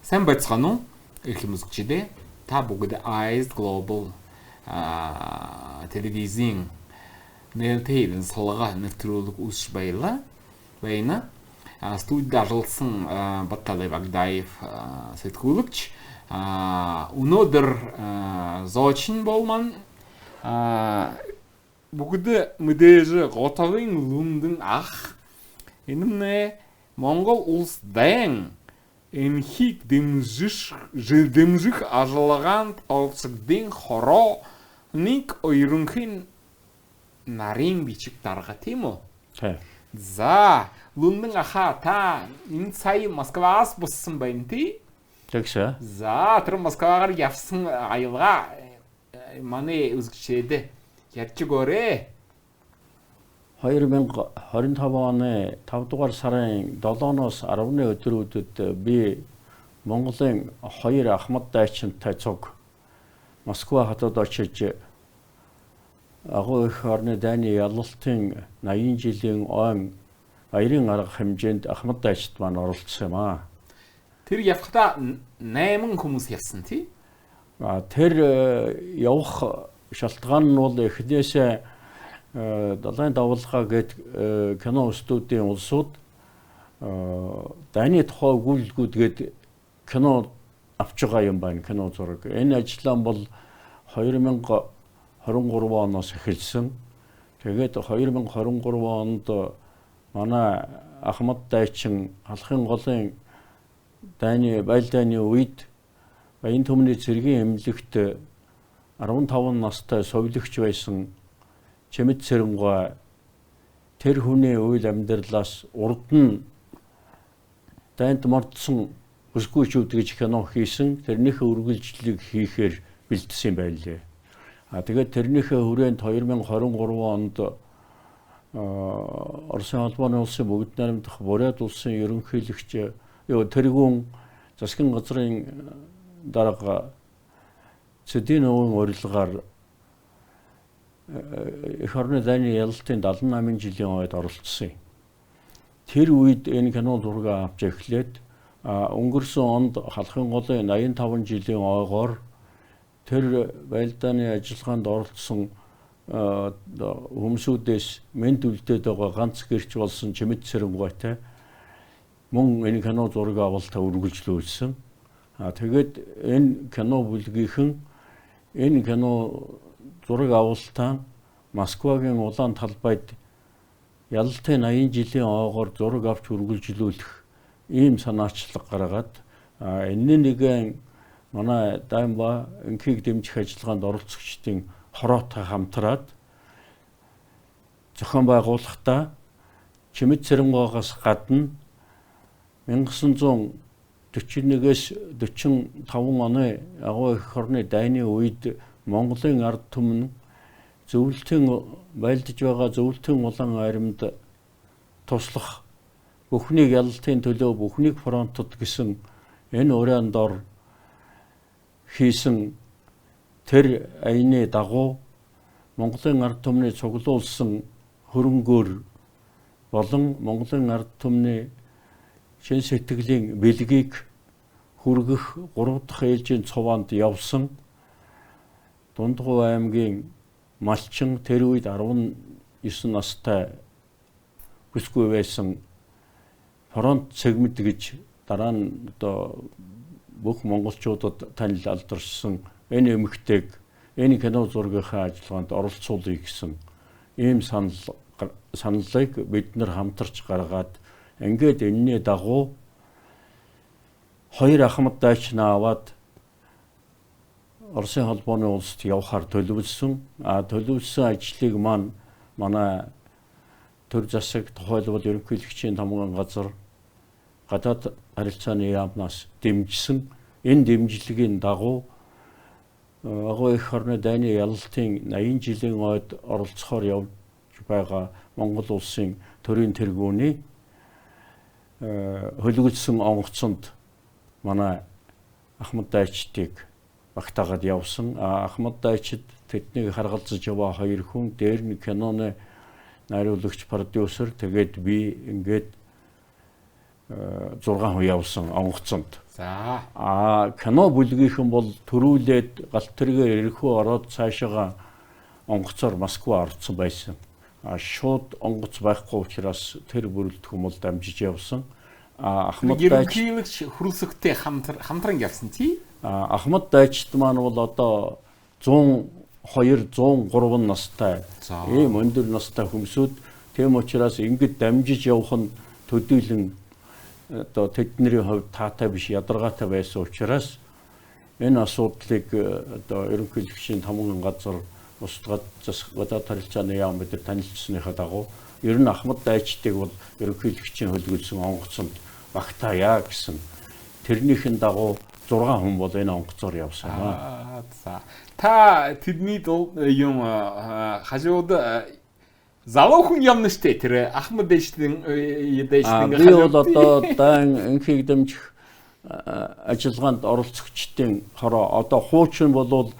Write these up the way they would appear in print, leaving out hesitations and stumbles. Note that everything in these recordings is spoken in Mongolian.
Сайн байцгаана уу? Эрхэм үзэгчдээ. Та бүгд Eyes Global телевизийн нэртэйн салга нэвтрүүлэг үүсч байна. Студид ажилласан Баталай Багдаев сэтгүүлэгч өнөөдөр зоочин болман бүгд мэдээж готовын лүндэн ах энэмнэ Монгол улс дайн энхийг дэмжих ажлагаанд олцогдын хороо нэг ерөнхий нарийн бичиг дарга тийм үү? Тийм. За, лүндэн аха та энэ сая Москваас буссан байна тий? Тэгшээ. За, тэр Москвагаар явсан аялга манай үзэгчдээ ярьж өгөөрэй. 2025 оны 5 дугаар сарын 7-оос 10-ны өдрүүдэд би Монголын 2 Ахмад дайчинтай цуг Москва хотод очиж агуу их орны дайны ялалтын 80 жилийн он баярын арга хэмжээнд Ахмад дайчид маань оролцсон юм аа. Тэр явхдаа 8 хүмүүс явсан тий? Тэр явах шалтгаан нь бол эхнээсээ Далайн давалгаа гээд кино студийн улсууд дайны тухай өгүүлэлгүүд гээд кино авч байгаа юм байна, кино зураг. Энэ ажлаа бол 2023 оноос эхэлсэн. Тэгээд 2023 онд манай Ахмад дайчин халахын голын дайны баял дайны үед Баян түмний цэргийн эмнэлэгт 15 настай совилогч байсан Чимэд Цэрэнгүй тэр хүний үйл амьдралаас урд нь дайнд мордсон өсгөөчүүд гэж кино хийсэн. Тэрнийхээ үргэлжлэлийг хийхээр бэлдсэн юм байлээ. Тэгээд тэрнийхээ хүрээнд 2023 онд Оросын холбооны улсын бүгд найрамдах Бурят улсын ерөнхийлөгч тэргүүн засгийн газрын дарга Цэдиновын урилгаар их орны дайны ялалтын 78 жилийн ойд оролцсон. Тэр үед энэ кино зураг авч эхлээд өнгөрсөн онд халахын голын 85 жилийн ойгоор тэр баял дайны ажиллагаанд оролцсон хүмүүсүүдээс мэд үлдээд байгаа ганц гэрч болсон Чимэд Цэрэнгүйтэй мөн энэ кино зураг авалтаа үргэлжлүүлсэн. Тэгээд энэ кино бүлгийнхэн энэ кино зураг авалтаа Москвагийн улаан талбайд ялалтын 80 жилийн ойгоор зураг авч үргэлжлүүлэх ийм санаачлаг гаргаад энэ нэгэн манай Даймба энхийг дэмжих ажиллагаанд оролцогчдын хороотой хамтраад зохион байгуулахдаа Чимэд Цэрэнгүйгээс гадна 1941-ээс 45 оны агуу их орны дайны үед Монголын ард түмэн зөвлөлтийн байлдаж байгаа зөвлөлтийн улаан аримд туслах бүхнийг ялалтын төлөө бүхнийг фронтод гэсэн энэ уран дор хийсэн тэр аяны дагуу Монголын ард түмний цуглуулсан хөрөнгөөр болон Монголын ард түмний шин сэтгэлийн бэлгийг хүргэх 3 дахь ээлжийн цуванд явсан Дундгуй аймгийн малчин тэр үед 19 настай бүсгүй байсан фронт сегмент гэж дараа нь бүх монголчуудад танил алдаршсан энэ эмэгтэйг энэ кино зургийнхаа ажиллагаанд оролцуулъя гэсэн ийм саналыг бид нар хамтарч гаргаад ингээд энэний дагуу 2 Ахмад дайчнаа аваад Оросын холбооны улсад явахаар төлөвлөсөн. Төлөвлөсөн ажлыг манай төр засаг тухайлбал ерөнхийлөгчийн тамган газар гадаад харилцааны яамнаас дэмжсэн. Энэ дэмжлэгийн дагуу агуу их орны дайны ялалтын 80 жилийн ойд оролцохоор явж байгаа Монгол улсын төрийн тэргүүний хөлгөлсөн онгоцонд манай Ахмад дайчдыг багтаагаад явсан. Ахмад дайчид тэднийг харгалзаж яваа 2 хүн дээр нь киноны найруулагч продюсер тэгээд би ингээд 6 хүн явсан онгоцонд. За. Кино бүлгийнхэн бол төрүүлээд галт тэргээр ирэхүү ороод цаашаага онгоцоор Москва орцсон байсан. Шууд онгоц байхгүй учраас тэр бүрэлдэхүүн хүмүүс дамжиж явсан. Ахмад Дайч хөрөлсөгтэй хамтран явсан тий. Ахмад Дайчт маань бол одоо 102 103 настай ийм өндөр настай хүмүүсүүд тийм учраас ингэж дамжиж явах нь төдийлөн одоо тэдний хувьд таатай биш ядаргаатай байсан учраас энэ асуудлыг одоо ерөнхийлөгчийн тамгын газар устгад гадаад харилцааны яам бид танилцсныхаа дагуу ер нь Ахмад Дайчдыг бол ерөнхийлөгчийн хөлгөлсөн онгоцонд багтаая гэсэн тэрнийхэн дагуу 6 хүн бол энэ онгоцоор явсан. За. Та тэдний юм хажууд залуу хүн явна штэ тэр Ахмад Дайчдын би бол одоо дан энхийг дэмжих ажиллагаанд оролцогчдын хороо одоо хуучин болвол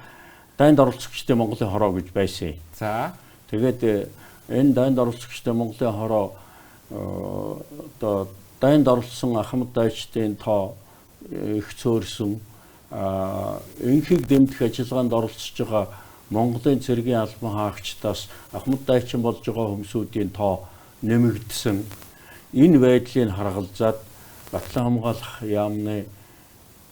дайнд оролцогчдын Монголын хороо гэж байсан. За. Тэгээд энэ дайнд оролцогчдын Монголын хороо одоо дайнд оролцсон Ахмад Дайчдын тоо их цөөрсөн энхийг дэмжих ажиллагаанд оролцож байгаа Монголын цэргийн албан хаагчдаас Ахмад Дайчин болж байгаа хүмүүсийн тоо нэмэгдсэн. Энэ байдлыг харгалзаад Батлан хамгаалах яамны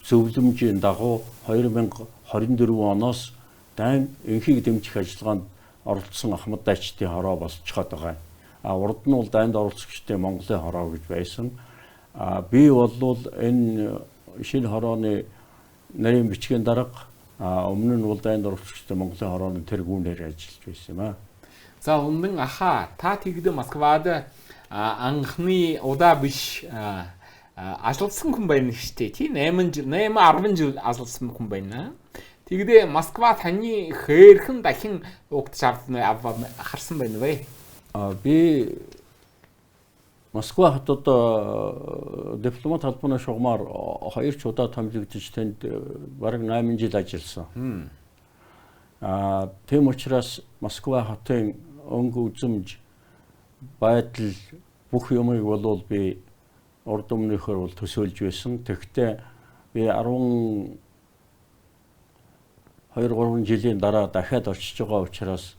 зөвлөмжийн дагуу 2024 оноос дайн энхийг дэмжих ажиллагаанд оролцсон Ахмад Дайчдын хороо болцоход байгаа. Урд нь бол дайнд оролцогчдын Монголын хороо гэж байсан. Би бол энэ шинэ хорооны нарийн бичгийн дарга өмнө нь бол дайнд оролцогчдын Монголын хорооны тэргүүнээр ажиллаж байсан юм аа. За өндөр та тэгдэ Москвад анхны удаа биш ажилласан хүн байна штэ тий 8 10 жил ажилласан хүн байна. Тэгдэ Москва таны хэрхэн дахин угт шаардны харсан байна вэ? Би Москва хотод дипломат холбооны шугамар 2 ч удаа томилогдож тэнд бараг 8 жил ажилласан. Тийм учраас Москва хотын өнгө үзэмж байдал бүх юмыг бол би урд өмнөхөр бол төсөөлж байсан. Тэгэхдээ би 12-3 жилийн дараа дахиад очиж байгаа учраас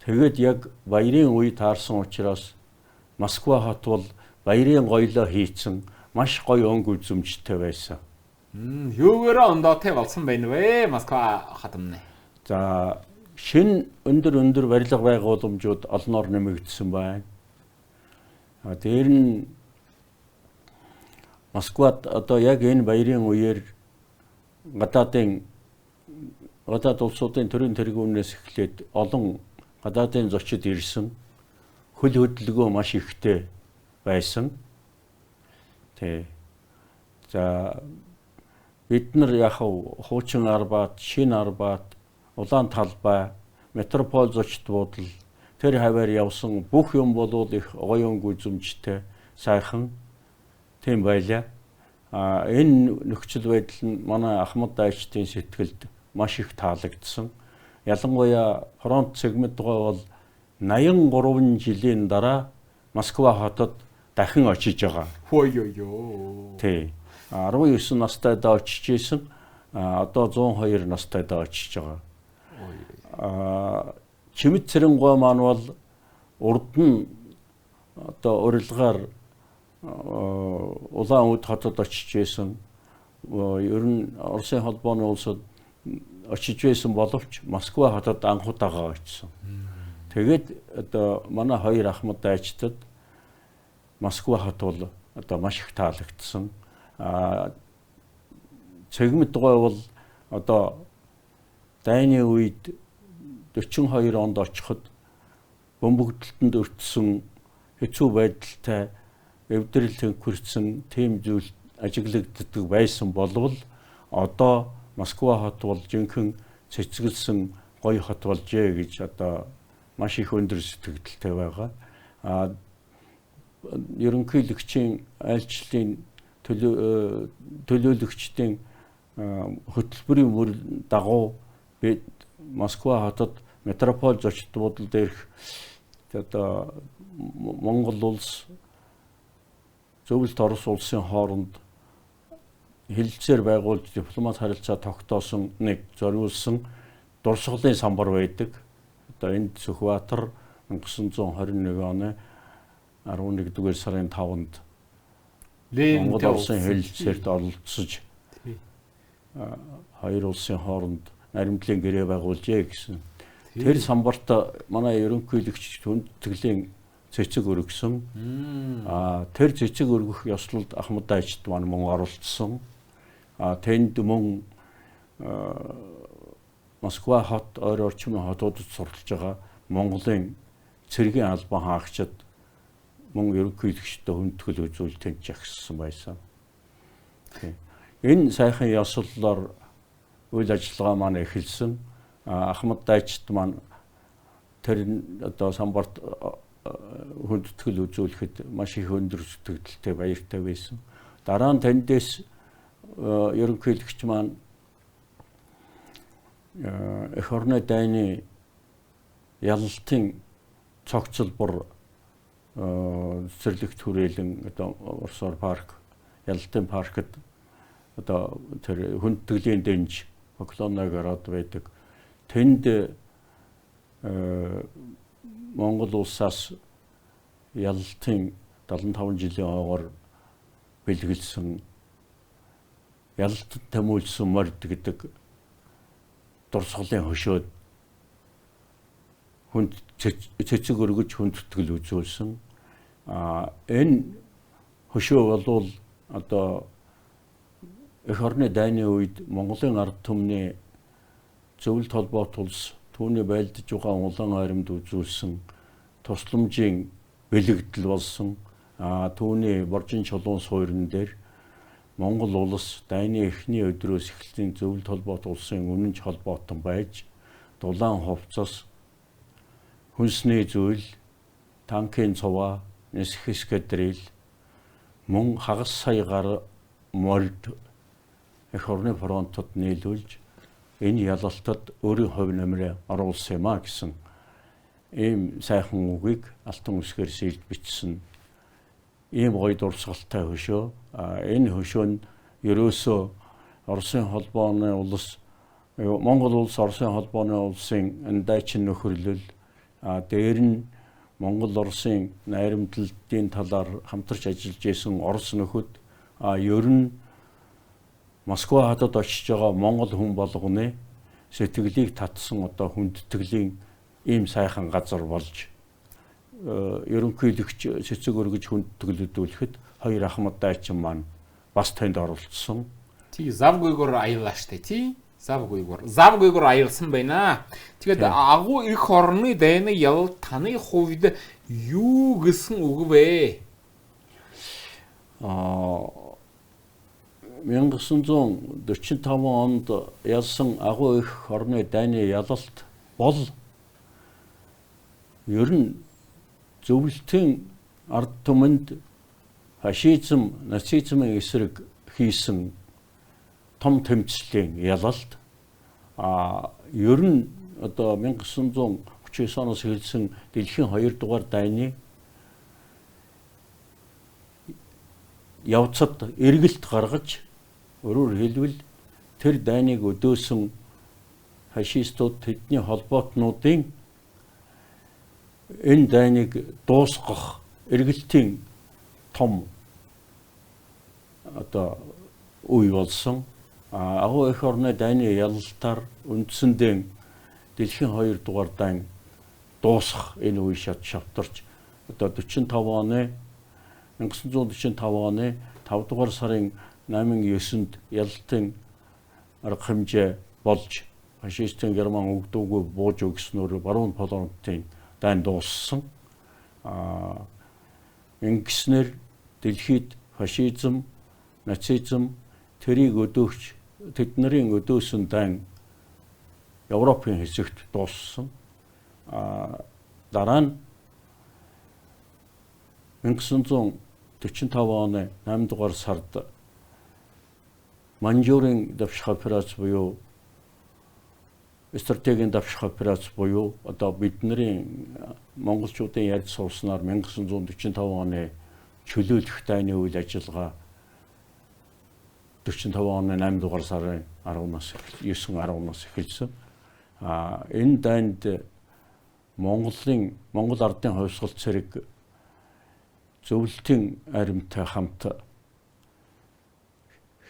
тэгээд яг баярын үе таарсан учраас Москва хот бол баярын гоёлоо хийцэн маш гоё өнгө үзэмжтэй байсан. Юугаараа ондоотой болсон байна вэ Москва хотомны. За шинэ өндөр барилга байгууламжууд олноор нэмэгдсэн байна. Тэр нь Москвад одоо яг энэ баярын үеэр гадаад улсуудын төрийн тэргүүнээс эхлээд олон гадаадын зочид ирсэн. Хөл хөдөлгөөн маш ихтэй байсан. За бид нар яг хуучин Арбат, Шинэ Арбат, Улаан талбай, метропол зочид буудал тэр хаваар явсан бүх юм бол их гоё өнгө үзэмжтэй сайхан тийм байлаа. Энэ нөхцөл байдал нь манай Ахмад Дайчдын сэтгэлд маш их таалагдсан. Ялангуяа фронт сегментгой бол 83 жилийн дараа Москва хотод дахин очиж байгаа. Хөөё. Тий. 19 настайдаа очиж исэн. Одоо 102 настайдаа очиж байгаа. Чимэд Цэрэнгуй маань бол урд нь одоо урилгаар Улаан-Уд хотод очиж исэн. Ер нь Оросын холбооны улсад очиж байсан боловч Москва хотод анхудаага очсон. Тэгээд одоо манай хоёр Ахмад Дайчдад Москва хот бол одоо маш их таалагдсан. Цэгмэд гой бол одоо дайны үед 42 онд очиход бөмбөгдөлтөнд өртсөн хэцүү байдалтай эвдрэл тэнхвэрсэн тийм зүйл ажиглагддаг байсан болвол одоо Москва хот бол жинхэнэ цэцгэлсэн гоё хот болжээ гэж одоо маш их өндөр сэтгэлдтэй байгаа. Ерөнхийлөгчийн айлчлалын төлөөлөгчдийн хөтөлбөрийн мөр дагуу бид Москва хотод метропол зочид буудал дээрх одоо Монгол улс зөвлөлт Орос улсын хооронд хэлэлцээр байгуулж дипломат харилцаа тогтоосон нэг зориулсан дурсгалын самбар байдаг. Одоо энд Сүхбаатар 1921 оны 11-р сарын 5-нд Монгол улсын хэлэлцээрт оролцож хоёр улсын хооронд наримтлын гэрээ байгуулжээ гэсэн. Тэр самбарт манай ерөнхийлөгч хүндэтгэлийн цэцэг өргөсөн. Тэр цэцэг өргөх ёслолд Ахмад Дайчид маань мөн оролцсон. Тэнд мөн Москва хот ойр орчмын хотуудад сурталж байгаа Монголын цэргийн албан хаагчид мөн ерөнхийлөгчтэй хүндэтгэл үзүүл тэнд жагссан байсан. Энэ сайхан ёслолоор үйл ажиллагаа маань эхэлсэн. Ахмад Дайчид маань тэр одоо самбарт хүндэтгэл үзүүлэхэд маш их өндөр сэтгэлдтэй баяртай байсан. Дараа нь тэндээс ерөнхийлөгч маань эх орны дайны ялалтын цогцлбор цэцэрлэгт хүрээлэн одоо Оросоор парк ялалтын паркт одоо тэр хүндэтгэлийн дэнж Поклонног ороод байдаг. Тэнд Монгол улсаас ялалтын 75 жилийн хойгоор бэлгэлсэн ялалтад томилсон морд гэдэг дурсгалын хөшөөд цэцэг өргөж хүндэтгэл үзүүлсэн. Энэ хөшөө болвол одоо эх орны дайны үед Монголын ард түмний зөвлөлт холбоот улс түүний байлдаж байгаа улаан аримд үзүүлсэн тусламжийн бэлэгдэл болсон. Түүний боржин чулуун суурин дээр Монгол улс дайны эхний өдрөөс эхлэн зөвлөлт холбоот улсын үнэнч холбоотон байж дулаан хувцас, хүнсний зүйл, танкын цуваа, нисэх эскадрил, мөн хагас сая гар морд эх орны фронтод нийлүүлж энэ ялалтад өөрийн хувь нэмрээ оруулсан юм а гэсэн ийм сайхан үгийг алтан үсгээр сэлж бичсэн ийм гоё дурсгалтай хөшөө. Энэ хөшөө нь ерөөсөө Оросын холбооны улс Монгол улс Оросын холбооны улсын дайчин нөхөрлөл дээр нь Монгол Оросын найрамдлын талаар хамтарч ажиллаж исэн Орос нөхөд ер нь Москва хотод очиж байгаа Монгол хүн болгоны сэтгэлийг татсан одоо хүндэтгэлийн ийм сайхан газар болж ерөнхийлөгч цэцэг өргөж хүндэтгэл үзүүлэхэд хоёр Ахмад Дайчин маань бас тэнд оролцсон. Тий завгүйгоор аяллаа штэ тий. Завгүйгоор аялсан байна. Тэгээд агуу эх орны дайны ялалт таны хувьд юу гэсэн үг вэ? 1945 онд ялсан агуу эх орны дайны ялалт бол ер нь зөвлөлтийн ард түмэнд фашизм, нацизмын эсрэг хийсэн том тэмцлийн ялалт. Ер нь одоо 1939 оноос эхэлсэн дэлхийн 2 дугаар дайны явцад эргэлт гаргаж өөрөөр хэлбэл тэр дайныг өдөөсөн фашистууд тэдний холбоотнуудын энэ дайныг дуусгах эргэлтийн том одоо үе болсон. Агуу эх орны дайны ялалтаар үндсэндээ дэлхийн 2 дугаар дайн дуусах энэ үе шавтарч одоо 1945 оны 5 дугаар сарын 8-9-нд ялалтын арга хэмжээ болж фашистын Герман өгдөөгүй бууж өгснөөр баруун Полондын дайн дууссан. Ингэснээр дэлхийд фашизм, нацизм тэрийг өдөөгч тэдний өдөөсөн дайн Европын хэсэгт дууссан. Дараа нь 1945 оны 8 дугаар сард Манжурын давших операц буюу стратегийн давших операц буюу одоо бидний монголчуудын ярьж сууснаар 1945 оны чөлөөлөх дайны үйл ажиллагаа 45 оны 8 дугаар сарын 10-наас 9-10-наас эхэлсэн. Энэ дайнд Монгол ардын хувьсгал цэрэг зөвлөлтийн аримтай хамт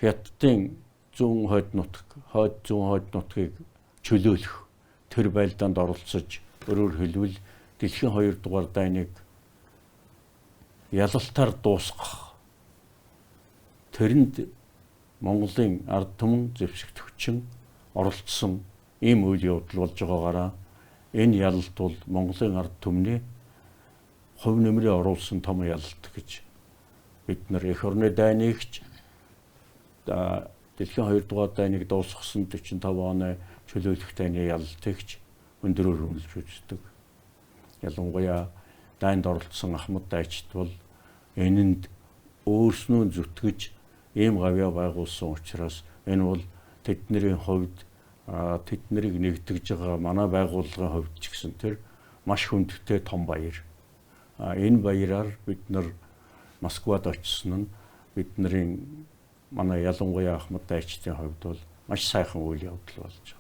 Хятадын зүүн хойд нутгийг чөлөөлөх тэр байлдаанд оролцож, өөрөөр хэлбэл дэлхийн 2 дугаар дайныг ялалтаар дуусгах тэрэнд Монголын ард түмэн зэвсэгтөгчин оролцсон ийм үйл явдал болж байгаагаараа энэ ялалт бол Монголын ард түмний хувь нэмрээ оруулсан том ялалт гэж бид нар эх орны дайныг дэлхийн 2 дугаар дайныг дуусгасан 45 оны чөлөөлөх дайны ялалтыг өндөрөөр үнэлж үздэг. Ялангуяа дайнд оролцсон Ахмад дайчид бол энэнд өөрснөө зүтгэж ийм гавьяа байгуулсан учраас энэ бол тэдний хувьд тэднийг нэгтгэж байгаа манай байгууллагын хувьд ч гэсэн тэр маш хүндтэй том баяр. Энэ баяраар бид нар Москвад очсон нь бидний манай ялангуяа Ахмад дайчдын хувьд бол маш сайхан үйл явдал болж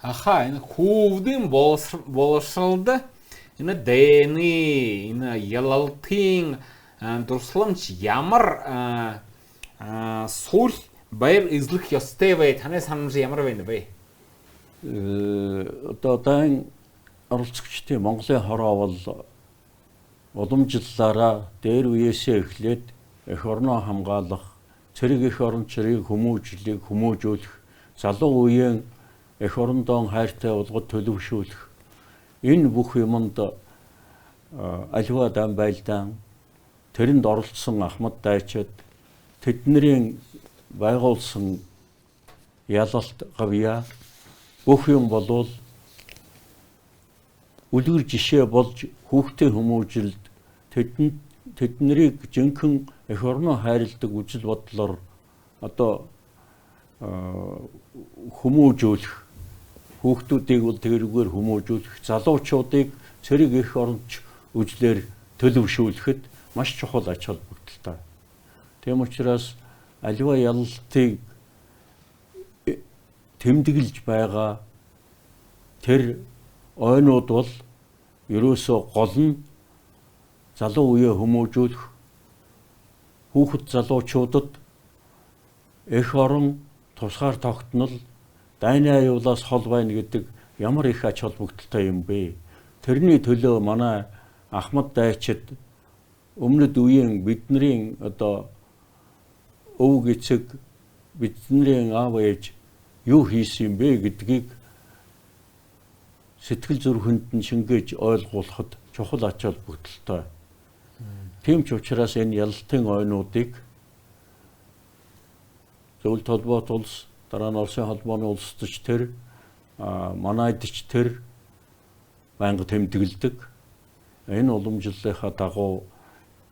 байгаа. Энэ хөвдийн боловсролд энэ дэний энэ ялалтын дурсламж ямар сул баяр эзлэх ёстой вэ? Таны санамж ямар байна вэ? Одоо дайн оролцогчдын Монголын хороо бол уламжлалаараа дээр үеэсээ эхлээд эх орноо хамгаалах, цэрэг эх орончрыг хүмүүжүүлэх, залуу үеийн эх орондоо хайртай болгоод төлөвшүүлэх энэ бүх юмд аливаа дан байлдаан тэрэнд оролцсон Ахмад дайчид тэдний байгуулсан ялалт гавьяа бүх юм болвол үлгэр жишээ болж хүүхдийн хүмүүжилд тэднийг жинхэнэ эх орноо хайрладаг үжил бодлоор одоо хүмүүжүүлэх, хүүхдүүдийг бол тэрүүгээр хүмүүжүүлэх, залуучуудыг цэрэг эх оронч үжлээр төлөвшүүлэхэд маш чухал ач холбогдолтой. Тийм учраас аливаа ялалтыг тэмдэглэж байгаа тэр ойнууд бол ерөөсөө гол нь залуу үеэ хүмүүжүүлэх, хүүхэд залуучуудад эх орон тусгаар тогтнол дайны аюулаас хол байна гэдэг ямар их ач холбогдолтой юм бэ? Тэрний төлөө манай Ахмад дайчид өмнөд үеийн бидний одоо өвөг эцэг бидний аав ээж юу хийсэн юм бэ гэдгийг сэтгэл зүрхэнд нь шингээж ойлгуулахад чухал ач холбогдолтой. Тийм ч учраас энэ ялалтын ойнуудыг зөвлөлт холбоот улс, дараа нь улсын холбооны улсч тэр манайдч тэр байнга тэмдэглэдэг. Энэ уламжлалынхаа дагуу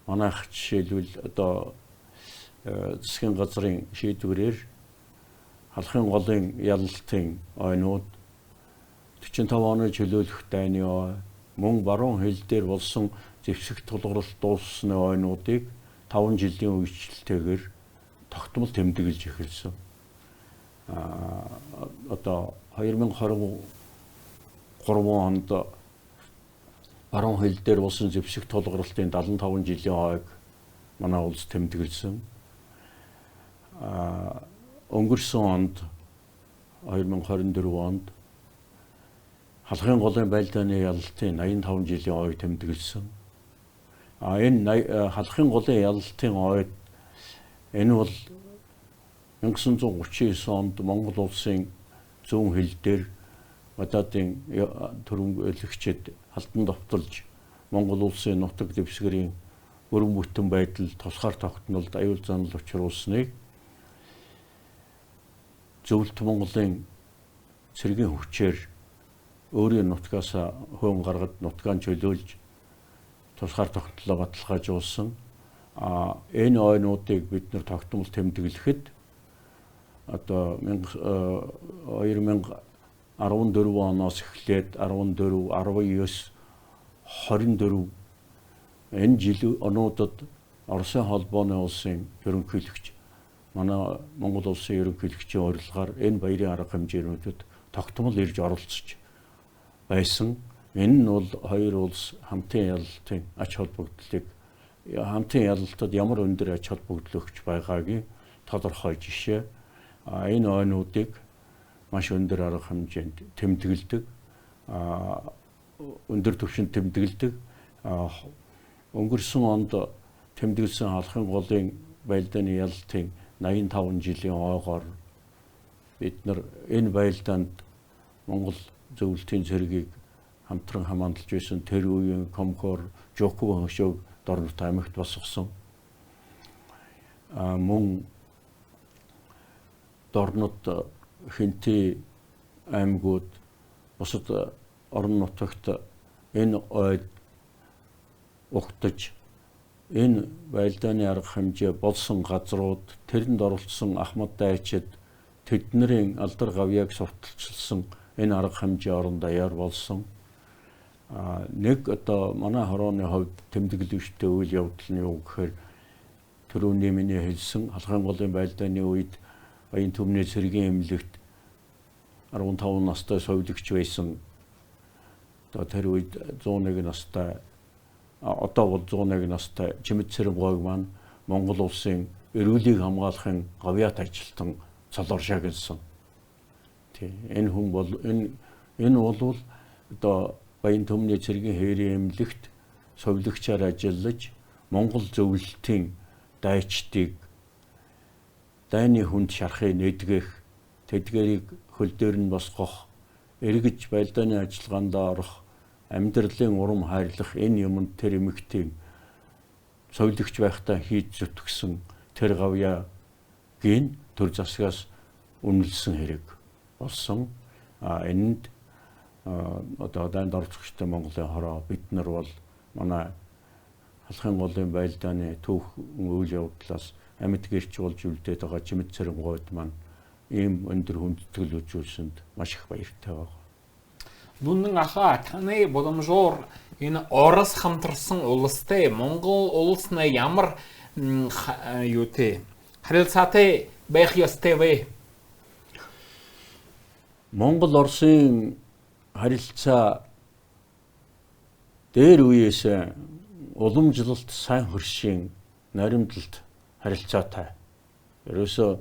манайх жишээлбэл одоо засгийн газрын шийдвэрээр халахын голын ялалтын ойнууд 45 оны чөлөөлөх дайны ой, мөн баруун хил дээр болсон зэвсэг тулгаралт дууссаны ойнуудыг 5 жилийн үечлэлтэйгээр тогтмол тэмдэглэж эхэлсэн. Одоо 2023 онд баруун хил дээр болсон зэвсэг тулгаралтын 75 жилийн ойг манай улс тэмдэглэсэн. Өнгөрсөн онд 2024 онд халахын голын байлдааны ялалтын 85 жилийн ойг тэмдэглэсэн. Энэ халахын голын ялалтын ойд энэ бол 1939 онд Монгол улсын зүүн хил дээр Бададын төрөмгөлөгчд халдан довтолж Монгол улсын нутаг дэвсгэрийн өргөн бүтэн байдал тусгаар тогтнолд аюул занал учруулсныг зөвлөлт Монголын цэргийн хүчээр өөрийн нутгаас хөөн гаргад нутгаан чөлөөлж тусгаар тогтнолоо баталгаажуулсан. Энэ ойнуудыг бид нар тогтмол тэмдэглэхэд одоо 2014 оноос эхлээд 14, 19, 24 энэ жил онуудад Оросын холбооны улсын ерөнхийлөгч манай Монгол улсын ерөнхийлөгчийн урилгаар энэ баярын арга хэмжээнүүдэд тогтмол ирж оролцож байсан. Энэ нь бол хоёр улс хамтын ялалтын ач холбогдлыг хамтын ялалтад ямар өндөр ач холбогдол өгч байгаагийн тодорхой жишээ. Энэ ойнуудыг маш өндөр арга хэмжээнд тэмдэглэдэг. Өндөр түвшинд тэмдэглэдэг. Өнгөрсөн онд тэмдэглэсэн халахын голын баялдааны ялалтын 85 жилийн ойгоор бид нар энэ баялдаанд Монгол зөвлөлтийн цэргийг хамтран хамаандалж байсан тэр үеийн Комхор Жоков хөшөөг Дорнот аймагт босгосон. Мөн Дорнот Хинти аймагуд бусад орон нутагт энэ ойд угтаж энэ баялдааны арга хэмжээ болсон газрууд тэрэнд оролцсон Ахмад дайчид тэднэрийн алдар гавьяаг сурталчилсан энэ арга хэмжээ орон даяар болсон. Нэг одоо манай хорооны хувьд тэмдэглэвчтэй үйл явдал нь юу гэхээр түрүүний миний хэлсэн халахын голын баялдааны үед Баян түмний цэргийн эмнэлэгт 15 настай совилогч байсан. Одоо тэр үед 101 настай одоо бол 101 настай Чимэд Цэрэггойг маань Монгол улсын эрүүлийг хамгаалахын гавьяат ажилтан цолоор шагналсан. Энэ хүн бол энэ бол одоо Баян түмний цэргийн хээрийн эмнэлэгт совилогчаар ажиллаж Монгол зөвлөлтийн дайчдыг дайны хүнд шарахыг нэдгэх, тэдгэрийг хөл дээр нь босгох, эргэж баялдааны ажиллагаанд орох, амьдралын урам хайрлах энэ юмд тэр эмэгтэй совилогч байхдаа хийж зүтгэсэн тэр гавьяагийн төр засгаас үнэлсэн хэрэг болсон. Энэнд одоо дайнд орцогчтой Монголын хороо бид нар бол манай халахын голын баялдааны түүх үйл явдлаас амьд гэрч болж үлдээд байгаа Чимэд Цэрэггойд маань ийм өндөр хүндэтгэл үзүүлсэнд маш их баяртай байна. Нүнэн ахаа таны боломжоор энэ Орос хамтарсан улстай Монгол улсны ямар харилцаатай байх ёстой вэ? Монгол Оросын харилцаа дээр үеэс уламжлалт сайн хөршийн наримдалт харилцаатай. Ерөөсөө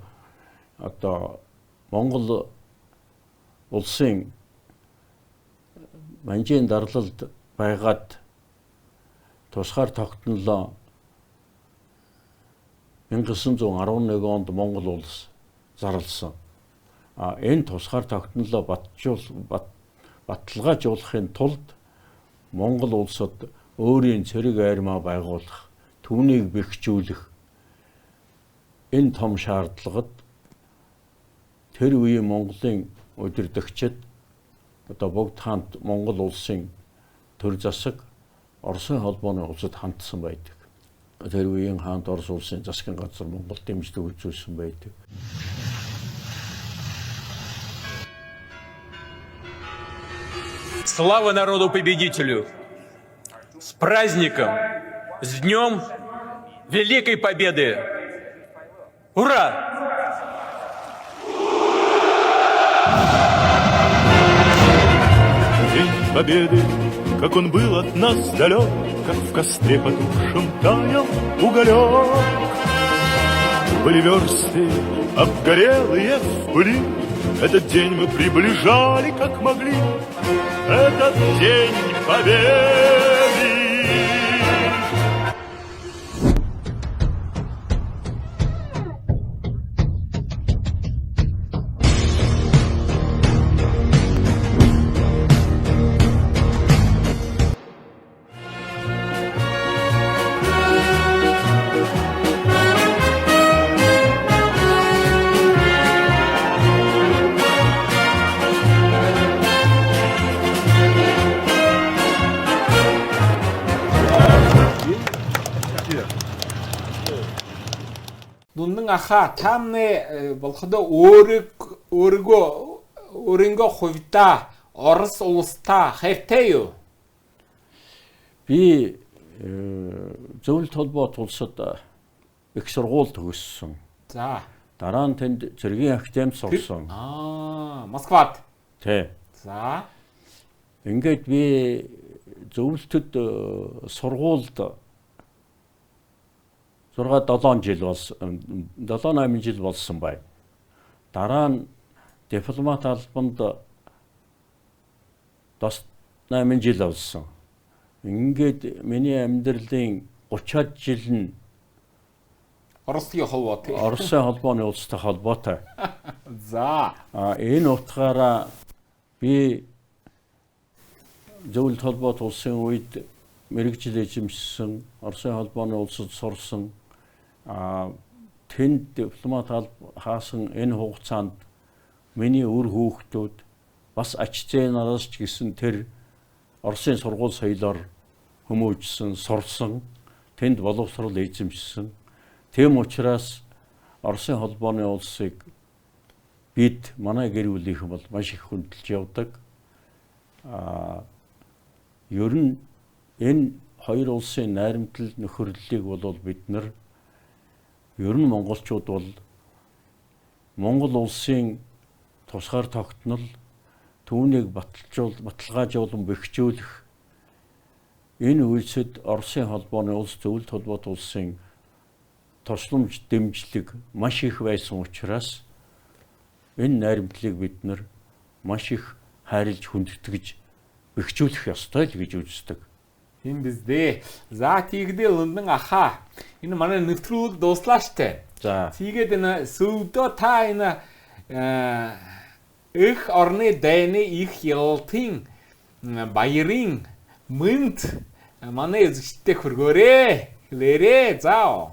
одоо Монгол улсын манжийн дарлалд байгаад тусгаар тогтнолоо 1911 онд Монгол улс зарласан. Энэ тусгаар тогтнолоо баталгаажуулахын тулд Монгол улсад өөрийн цэрэг армаа байгуулах, түүнийг бэхжүүлэх энэ том шаардлагад тэр үеийн Монголын удирдагчид одоо бүгд хамт Монгол улсын төр засаг Оросын холбооны улсад хандсан байдаг. Тэр үеийн хаант Орос улсын засгийн газар Монгол дэмжлэг үзүүлсэн байдаг. Слава народу-победителю! С праздником! С Днем Великой Победы! Ура! День Победы, как он был от нас далек, как в костре потухшем таял уголек. Были версты обгорелые в пыли, этот день мы приближали как могли, этот день Победы. Нүнэн ахаа таамны болохдоо өөрийнхөө хувьдаа Орос улстай хайртай юу? Би зөвлөлт холбоо тулсад их сургууль төгссөн. За. Дараа нь тэнд цэргийн академид сурсан. Москвад. Тий. За. Ингээд би зөвлөлтөд сургуульд 6-7 жил болсон. 7-8 жил болсон бай. Дараа нь дипломат албанд 8 жил болсон. Ингээд миний амьдралын 30-аад жил нь Оросын холбоотой. Оросын холбооны улстай холбоотой. За. Энэ утгаараа би зөвлөлт холбоот улсын үед мэрэгжил эзэмшсэн, Оросын холбооны улсад сурсан. Тэнд дипломат хаасан энэ хугацаанд миний үр хүүхдүүд бас ач зээ нараас ч гэсэн тэр Оросын сургууль соёлоор хүмүүжсэн, сурсан, тэнд боловсрол эзэмшсэн. Тэм учраас Оросын холбооны улсыг бид манай гэр бүлийнхэн бол маш их хүндэлж явдаг. Ер нь энэ хоёр улсын найрамдал нөхөрлөлийг бол бид нар ер нь монголчууд бол Монгол улсын тусгаар тогтнол түүнийг баталгаажуулан бэхжүүлэх энэ үйлсэд Оросын холбооны улс зөвлөлт холбоот улсын тусламж дэмжлэг маш их байсан учраас энэ найрамдлыг бид нар маш их хайрлж хүндэтгэж бэхжүүлэх ёстой л гэж үздэг. Тийм биз дээ. За тийгдээ Лондон ахаа. Энэ манай нэвтрүүлэг дуслаа штэ. За. Тэгээд энэ сөвдөө та энэ их орны дайны их ялалтын баярын мэнд манай эзэгчтэй хөргөөрэй. Хэлээрээ. За.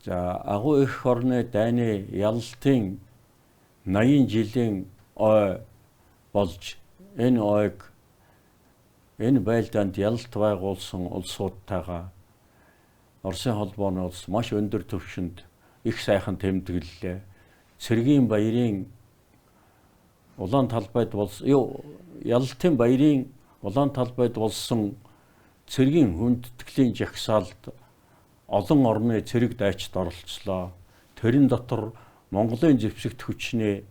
За агуу их орны дайны ялалтын 80 жилийн ой болж энэ ойг энэ байлдаанд ялалт байгуулсан улсуудтайгаа Оросын холбооны улс маш өндөр түвшинд их сайхан тэмдэглэлээ. Цэргийн баярын улаан талбайд болсон ялалтын баярын улаан талбайд болсон цэргийн хүндэтгэлийн жагсаалд олон орны цэрэг дайчид оролцлоо. Тэрэн дотор Монголын зэвсэгт хүчний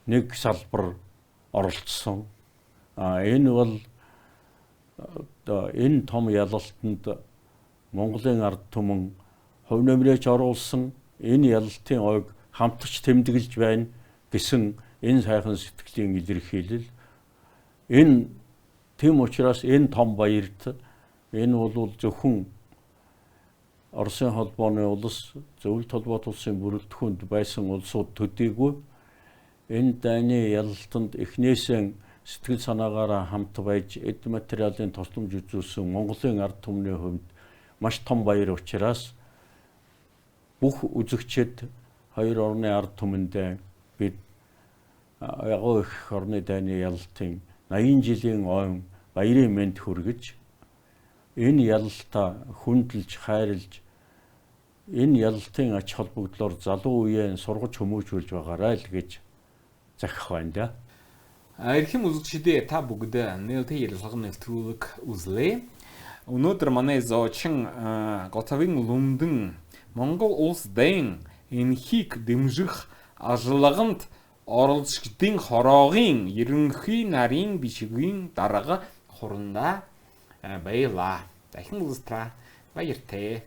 нэг салбар оролцсон. Энэ бол энэ том ялалтанд Монголын ард түмэн хувь нэмрээч оруулсан энэ ялалтын ойг хамтарч тэмдэглэж байна гэсэн энэ сайхан сэтгэлийн илэрхийлэл. Энэ тийм учраас энэ том баярт энэ бол зөвхөн Оросын холбооны улс зөвлөлт холбоот улсын бүрэлдэхүүнд байсан улсууд төдийгүй энэ дайны ялалтанд эхнээсээ сэтгэл санаагаараа хамт байж эд материалын тусламж үзүүлсэн Монголын ард түмний хувьд маш том баяр учраас бүх үзэгчид хоёр орны ард түмэндээ бид агуу их орны дайны ялалтын 80 жилийн ойн баярын мэнд хүргэж энэ ялалтаа хүндэлж хайрлж энэ ялалтын ач холбогдлоор залуу үеийн сургаж хүмүүжүүлж байгаарай л гэж захих байна да. Эрхэм үзэгчдээ та бүгд нээлттэй ярилцлага нэвтрүүлэг үзлээ. Өнөөдөр манай зочин Готовын Лондон Монгол улс дайн энхийг дэмжих ажлаганд оролцогчдын хороогийн ерөнхий нарийн бишгийн дарга хурандаа баялаа. Дахин уулзтаа баяртай.